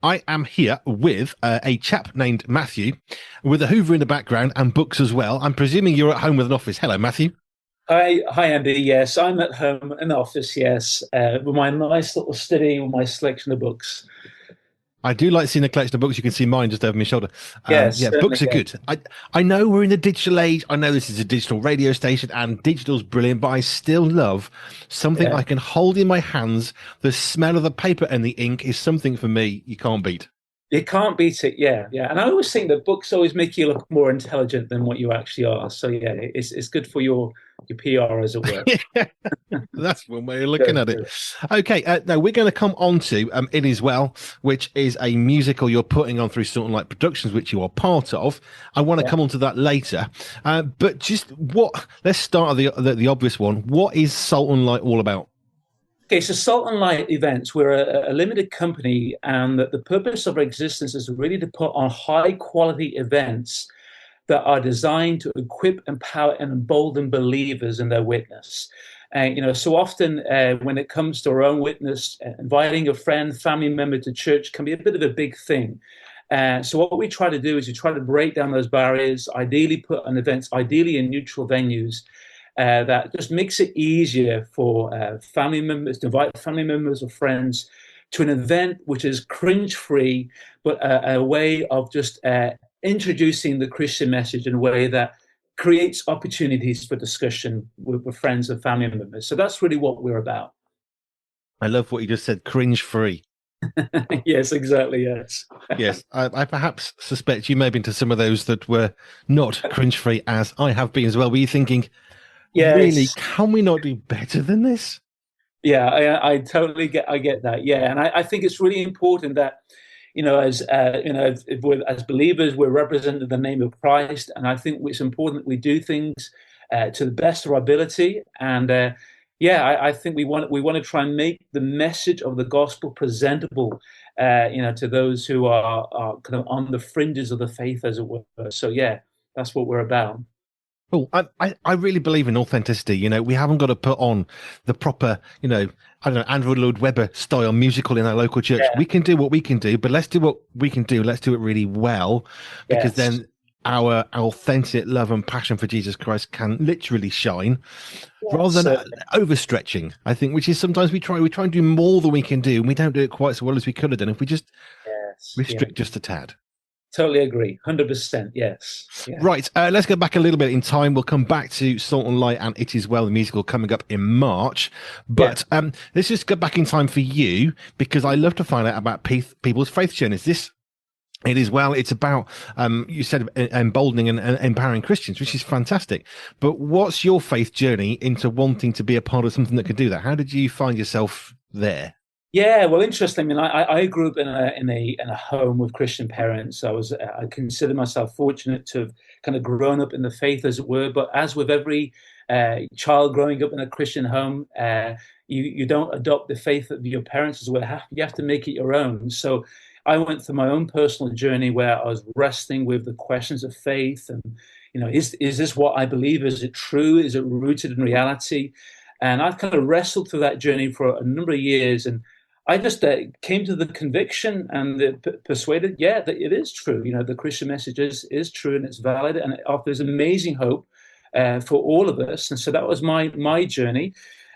I am here with a chap named Matthew with a Hoover in the background and books as well. I'm presuming you're at home with an office. Hello, Matthew. Hi, Andy. Yes, I'm at home in the office. Yes, with my nice little study with my selection of books. I do like seeing a collection of books. You can see mine just over my shoulder. Yes, Yeah, certainly. books are Yeah, good. I know we're in the digital age. I know this is a digital radio station and digital's brilliant, but I still love something yeah. I can hold in my hands. The smell of the paper and the ink is something for me you can't beat. You can't beat it. Yeah, yeah. And I always think that books always make you look more intelligent than what you actually are. So yeah, it's good for your PR, as it were. That's one way of looking Good, at it. good. Okay, now we're going to come on to It Is Well, which is a musical you're putting on through Sort Light Productions, which you are part of. I want to Yeah. come on to that later. But just let's start at the obvious one. What is Salt and Light all about? Okay, so Salt and Light Events, we're a limited company, and the purpose of our existence is really to put on high quality events that are designed to equip, empower, and embolden believers in their witness. And so often when it comes to our own witness, inviting a friend, family member to church can be a bit of a big thing. So what we try to do is we try to break down those barriers, ideally put on events, ideally in neutral venues, that just makes it easier for family members to invite family members or friends to an event which is cringe free, but a way of just introducing the Christian message in a way that creates opportunities for discussion with friends and family members. So that's really what we're about. I love what you just said, cringe free. Yes, exactly. Yes. Yes, I perhaps suspect you may have been to some of those that were not cringe free, as I have been as well. Were you thinking, Yeah, really, can we not do better than this? yeah, I totally get that. Yeah, and I think it's really important that as if we're, as believers, we're representing the name of Christ, and I think it's important that we do things to the best of our ability. And yeah, I think we want to try and make the message of the gospel presentable, to those who are kind of on the fringes of the faith, as it were. So yeah, that's what we're about. Oh, I really believe in authenticity. We haven't got to put on the proper, I don't know, Andrew Lloyd Webber style musical in our local church. Yeah. We can do what we can do, but let's do what we can do. Let's do it really well, because Yes. then our authentic love and passion for Jesus Christ can literally shine rather Yes. than overstretching, I think, which is sometimes we try and do more than we can do, and we don't do it quite so well as we could have done if we just Yes. Yeah. restrict just a tad. Totally agree. 100%. Yes. Yeah. Right, let's go back a little bit in time. We'll come back to Salt and Light and It Is Well, the musical, coming up in March. Yeah. But let's just go back in time for you, because I love to find out about people's faith journeys. It is well. It's about, you said, emboldening and empowering Christians, which is fantastic. But what's your faith journey into wanting to be a part of something that could do that? How did you find yourself there? Yeah, well, interesting. I mean, I grew up in a home with Christian parents. I consider myself fortunate to have kind of grown up in the faith, as it were. But as with every child growing up in a Christian home, you don't adopt the faith of your parents as well. You have to make it your own. So I went through my own personal journey where I was wrestling with the questions of faith, and is this what I believe? Is it true? Is it rooted in reality? And I've kind of wrestled through that journey for a number of years, and I just came to the conviction and persuaded, yeah, that it is true. The Christian message is true and it's valid and it offers amazing hope for all of us. And so that was my journey.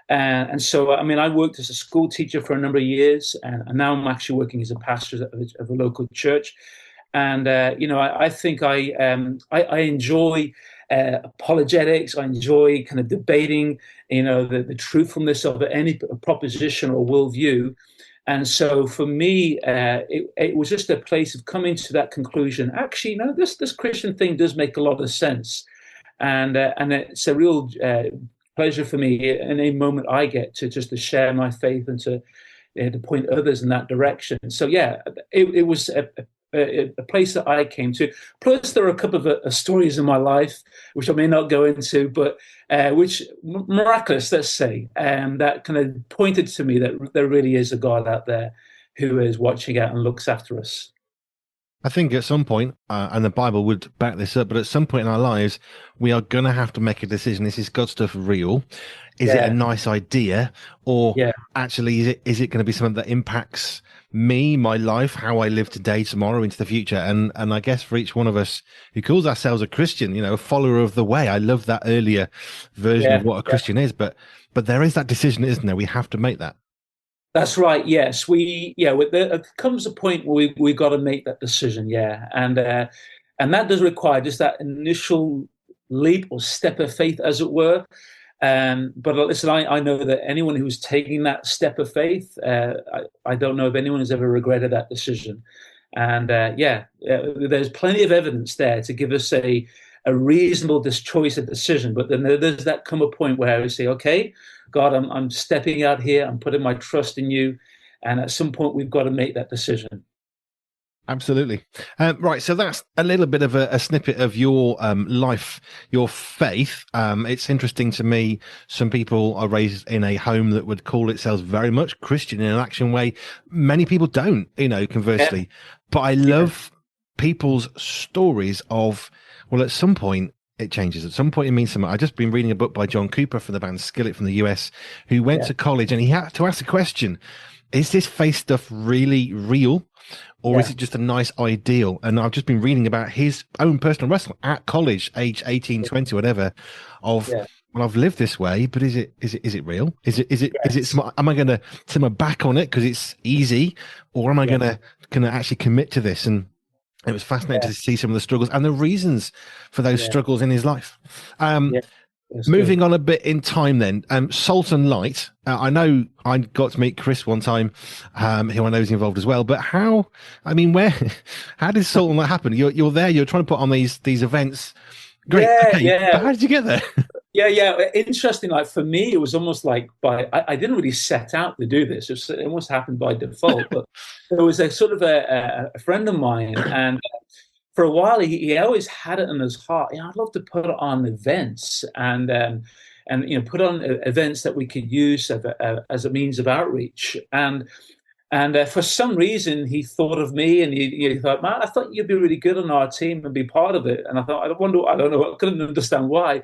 And so, I mean, I worked as a school teacher for a number of years, and now I'm actually working as a pastor of a local church. And I think I enjoy apologetics. I enjoy kind of debating, the truthfulness of any proposition or worldview. And so for me, it was just a place of coming to that conclusion. Actually, this Christian thing does make a lot of sense, and it's a real pleasure for me in a moment I get to share my faith and to point others in that direction. So yeah, it was a place that I came to. Plus, there are a couple of stories in my life which I may not go into, but which miraculous, let's say, that kind of pointed to me that there really is a God out there who is watching out and looks after us. I think at some point, and the Bible would back this up, but at some point in our lives, we are going to have to make a decision. Is God stuff real? Is it a Yeah, nice idea? Or yeah, actually, is it going to be something that impacts me, my life, how I live today, tomorrow, into the future. And I guess for each one of us who calls ourselves a Christian, a follower of the way. I love that earlier version of Yeah, what a yeah. Christian is, but there is that decision, isn't there? We have to make that. That's right. Yes, there comes a point where we got to make that decision. Yeah, and that does require just that initial leap or step of faith, as it were. But listen, I know that anyone who's taking that step of faith, I don't know if anyone has ever regretted that decision. And there's plenty of evidence there to give us a reasonable choice of decision. But then there's that come a point where we say, okay, God, I'm stepping out here. I'm putting my trust in you. And at some point, we've got to make that decision. Absolutely. Right. So that's a little bit of a snippet of your life, your faith. It's interesting to me. Some people are raised in a home that would call itself very much Christian in an action way. Many people don't, Yeah, conversely. But I yeah, love people's stories of, well, at some point, it changes. At some point, it means something. I've just been reading a book by John Cooper from the band Skillet from the US, who went yeah, to college and he had to ask the question, is this faith stuff really real? Or is yeah, it just a nice ideal? And I've just been reading about his own personal wrestling at college, age 18, 20, whatever, of, yeah, well, I've lived this way, but is it real? Is it yes, am I going to turn my back on it because it's easy, or am I yeah, going to actually commit to this? And it was fascinating yeah, to see some of the struggles and the reasons for those yeah, struggles in his life. Um, yeah. That's good. Moving on a bit in time then, Salt and Light. I know I got to meet Chris one time, who I know is involved as well. But how did Salt and Light happen? You're there, you're trying to put on these events. Great. Yeah, Okay. yeah. But how did you get there? Yeah. Interesting. Like for me, it was almost like I didn't really set out to do this. It almost happened by default. But there was a sort of a friend of mine, and for a while he always had it in his heart. I'd love to put on events and put on events that we could use as a means of outreach. And for some reason, he thought of me, and he thought, "Man, I thought you'd be really good on our team and be part of it." And I thought, I don't know, I couldn't understand why.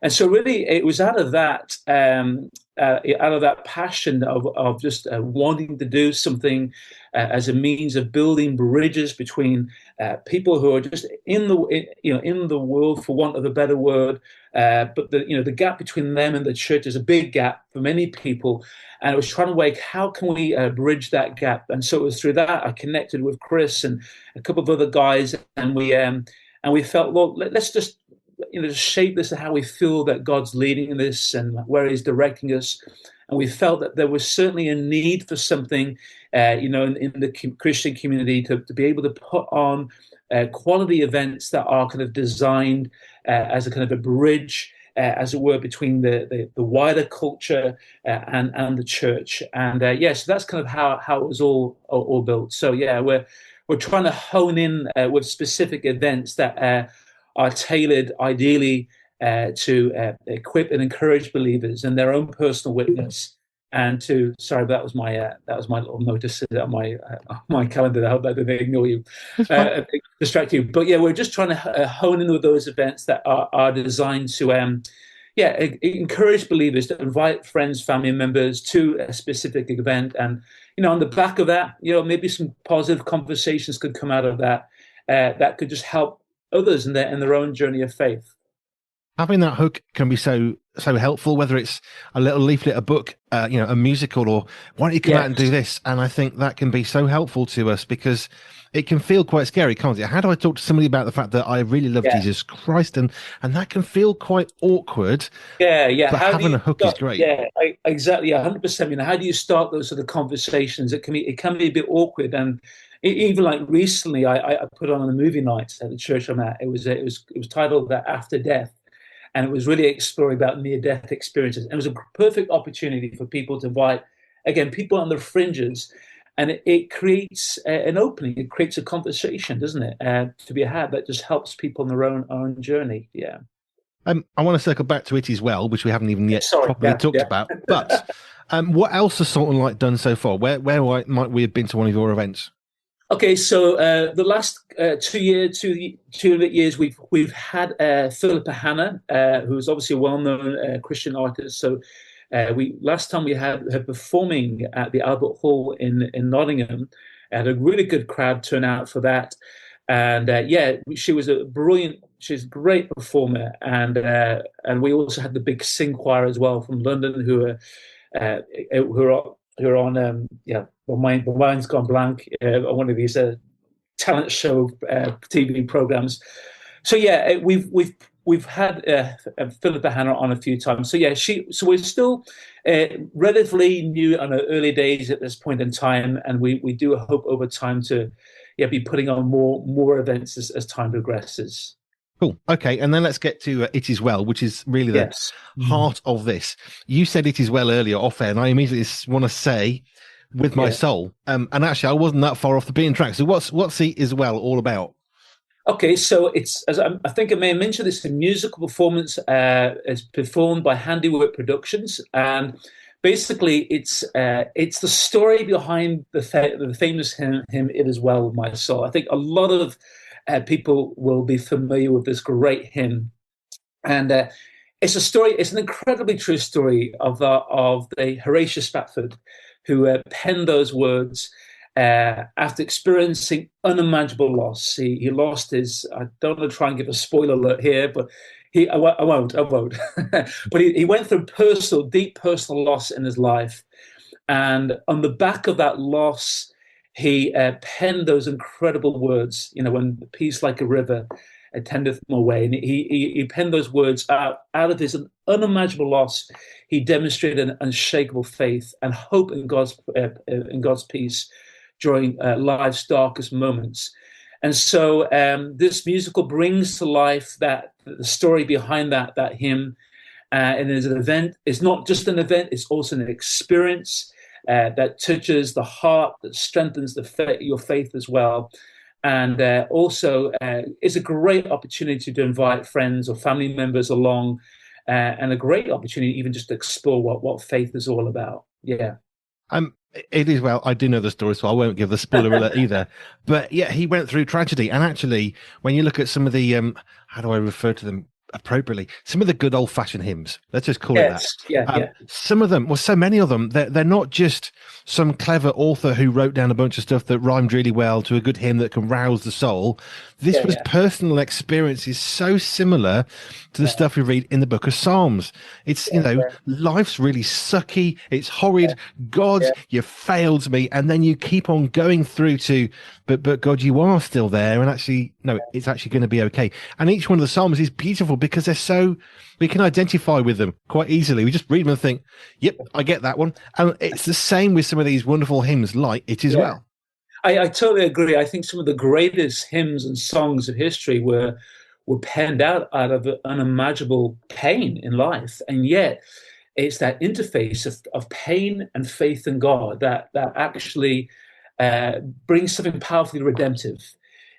And so really it was out of that passion of just wanting to do something as a means of building bridges between people who are just in the world, for want of a better word, but the gap between them and the church is a big gap for many people, and I was trying to work how can we bridge that gap. And so it was through that I connected with Chris and a couple of other guys, and we felt, well, let's just shape this and how we feel that God's leading this and where He's directing us. And we felt that there was certainly a need for something, in the Christian community to be able to put on quality events that are kind of designed as a kind of a bridge, as it were, between the wider culture and the church. And so that's kind of how it was all built. So yeah, we're trying to hone in with specific events that are tailored ideally to equip and encourage believers in their own personal witness. And to sorry, that was my little notice on my calendar. I hope that didn't ignore you, It's fine. distract you. But yeah, we're just trying to hone in with those events that are designed to encourage believers to invite friends, family members to a specific event. And on the back of that, maybe some positive conversations could come out of that, that could just help others in their own journey of faith. Having that hook can be so helpful, whether it's a little leaflet, a book, a musical, or why don't you come out and do Yes. this? And I think that can be so helpful to us because it can feel quite scary, can't it? How do I talk to somebody about the fact that I really love Yeah. Jesus Christ? And that can feel quite awkward, Yeah. but How do having you a hook is start? great. Yeah, exactly. 100%. How do you start those sort of conversations? It can be a bit awkward. And even like recently, I put on a movie night at the church I'm at. It was titled After Death, and it was really exploring about near-death experiences. And it was a perfect opportunity for people to invite, again, people on the fringes, and it creates an opening. It creates a conversation, doesn't it, to be had that just helps people on their own journey. Yeah. I want to circle back to it as well, which we haven't even yet Sorry. properly Yeah. talked Yeah. about. But what else has Salt and Light done so far? Where might we have been to one of your events? Okay, so the last 2 and a bit years, we've had Philippa Hanna, who's obviously a well-known Christian artist. So We last time we had her performing at the Albert Hall in Nottingham, had a really good crowd turn out for that, and yeah, she was a brilliant. She's a great performer, and we also had the big sing choir as well from London who are on yeah. Well, my mind's gone blank on one of these talent show TV programs. So yeah, we've had Philippa Hannah on a few times. So yeah, so we're still relatively new on our early days at this point in time, and we do hope over time to be putting on more events as time progresses. Cool. Okay, and then let's get to It Is Well, which is really the Yes. heart of this. You said It Is Well earlier off air, and I immediately want to say, with my Yeah. soul, and actually I wasn't that far off the beaten track. So what's It Is Well all about? Okay, so it's as I think I may have mentioned, it's a musical performance. It's performed by Handiwork Productions, and basically it's the story behind the famous hymn "It Is Well with My Soul." I think a lot of people will be familiar with this great hymn, and it's a story. It's an incredibly true story of the Horatio Spafford, who penned those words after experiencing unimaginable loss. He lost his. I don't want to try and give a spoiler alert here, but I won't. But he went through deep personal loss in his life, and on the back of that loss, he penned those incredible words. You know, when peace like a river attendeth my way, and he penned those words out of his unimaginable loss. He demonstrated an unshakable faith and hope in God's peace during life's darkest moments. And so this musical brings to life that the story behind that hymn. And as an event, it's not just an event; it's also an experience that touches the heart, that strengthens your faith as well, and also is a great opportunity to invite friends or family members along, and a great opportunity even just to explore what faith is all about. Yeah. It is well. I do know the story, so I won't give the spoiler alert either. But yeah, he went through tragedy, and actually, when you look at some of the how do I refer to them appropriately? Some of the good old fashioned hymns. Let's just call it that. Yes. Yeah. Some of them, well, so many of them, they're not just some clever author who wrote down a bunch of stuff that rhymed really well to a good hymn that can rouse the soul. This was Yeah. personal experiences so similar to the stuff we read in the book of Psalms. It's, life's really sucky. It's horrid. God, Yeah. you failed me. And then you keep on going through to, but God, you are still there. And actually, no, it's actually going to be okay. And each one of the Psalms is beautiful because we can identify with them quite easily. We just read them and think, yep, I get that one. And it's the same with some of these wonderful hymns like It Is Well. I totally agree. I think some of the greatest hymns and songs of history were penned out of unimaginable pain in life, and yet it's that interface of pain and faith in God that actually brings something powerfully redemptive.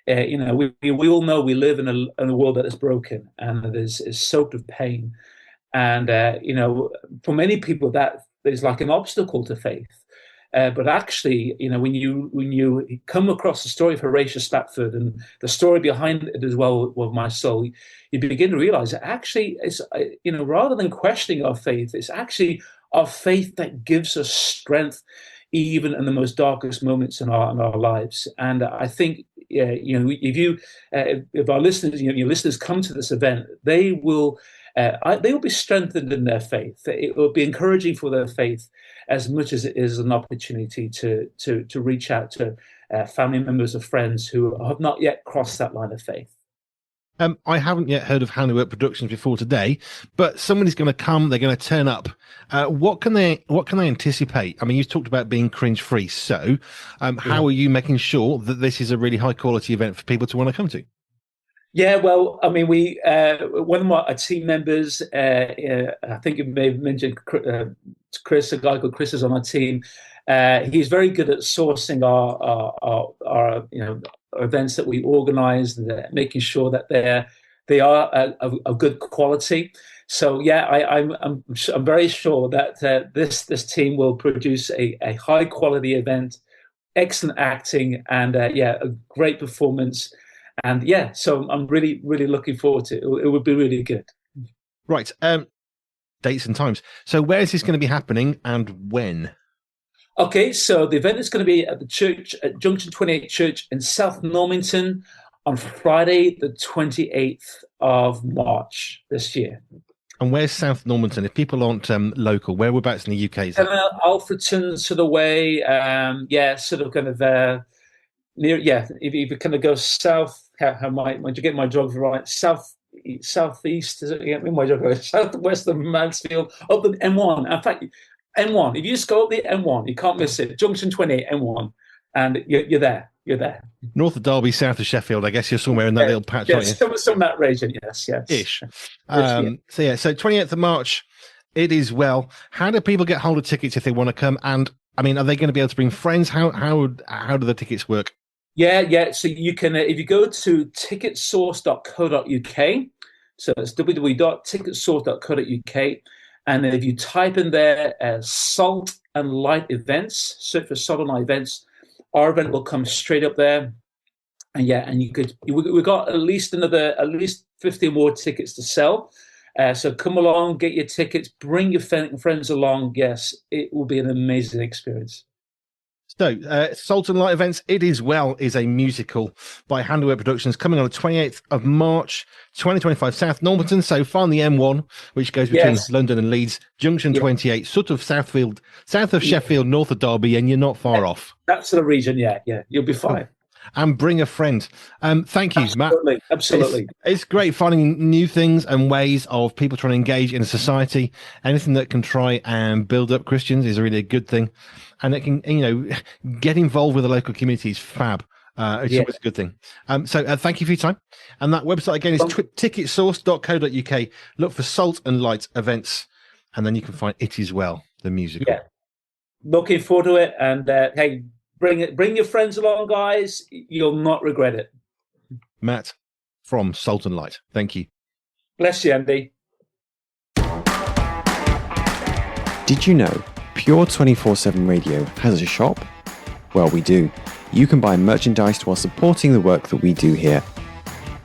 We all know we live in a world that is broken and that is soaked with pain, and for many people that is like an obstacle to faith. But actually, when you come across the story of Horatio Spafford and the story behind it as well with my soul, you begin to realize that actually, it's rather than questioning our faith, it's actually our faith that gives us strength, even in the most darkest moments in our lives. And I think, if our listeners, your listeners come to this event, they will be strengthened in their faith. It will be encouraging for their faith as much as it is an opportunity to reach out to family members or friends who have not yet crossed that line of faith. I haven't yet heard of Handiwork Productions before today, but somebody's going to come. They're going to turn up. What can they anticipate? I mean, you talked about being cringe free. So, how are you making sure that this is a really high quality event for people to want to come to? Yeah, well, I mean, we one of my team members, I think you may have mentioned Chris, a guy called Chris is on our team. He's very good at sourcing our events that we organise, and making sure that they are of good quality. So yeah, I'm very sure that this team will produce a high quality event, excellent acting, and a great performance. And yeah, so I'm really, really looking forward to it. It would be really good. Right. dates and times. So where is this going to be happening and when? Okay, so the event is going to be at the church at J28 Church in South Normanton on Friday, the 28th of March this year. And where's South Normanton? If people aren't local, whereabouts in the UK is that? Alfreton sort of way, sort of kind of near. Yeah, if you kind of go south, how might you get my geography right? Southeast, is it? Get me my geography. Southwest of Mansfield, up the M1. In fact, M1. If you just go up the M1, you can't miss it. Junction 28, M1, and you're there. You're there. North of Derby, south of Sheffield. I guess you're somewhere in that little patch, aren't you? Some that region, yes. Ish. So 28th of March, it is well. How do people get hold of tickets if they want to come? And I mean, are they going to be able to bring friends? How do the tickets work? Yeah. So you can, if you go to ticketsource.co.uk, so it's www.ticketsource.co.uk, and if you type in there Salt and Light Events, search for Salt and Light Events, our event will come straight up there. And we've got at least 50 more tickets to sell. So come along, get your tickets, bring your friends along. Yes, it will be an amazing experience. So, Salt and Light Events, It Is Well is a musical by Handiwork Productions coming on the 28th of March, 2025, South Normanton. So, find the M1, which goes between London and Leeds, Junction 28, sort of south of Sheffield, north of Derby, and you're not far off. That's the region, yeah. You'll be fine. And bring a friend. Thank you, Matt. Absolutely. It's great finding new things and ways of people trying to engage in a society. Anything that can try and build up Christians is really a good thing. And it can, get involved with the local community is fab. It's always a good thing. So thank you for your time. And that website again is ticketsource.co.uk. Look for Salt and Light Events, and then you can find It Is Well, the musical. Yeah. Looking forward to it. And hey, bring your friends along, guys. You'll not regret it. Matt from Salt and Light. Thank you. Bless you, Andy. Did you know Pure 24/7 Radio has a shop? Well, we do. You can buy merchandise while supporting the work that we do here.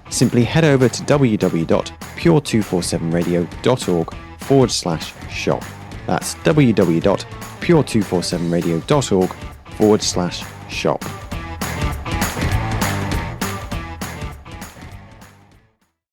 Simply head over to www.pure247radio.org/shop. That's www.pure247radio.org/shop.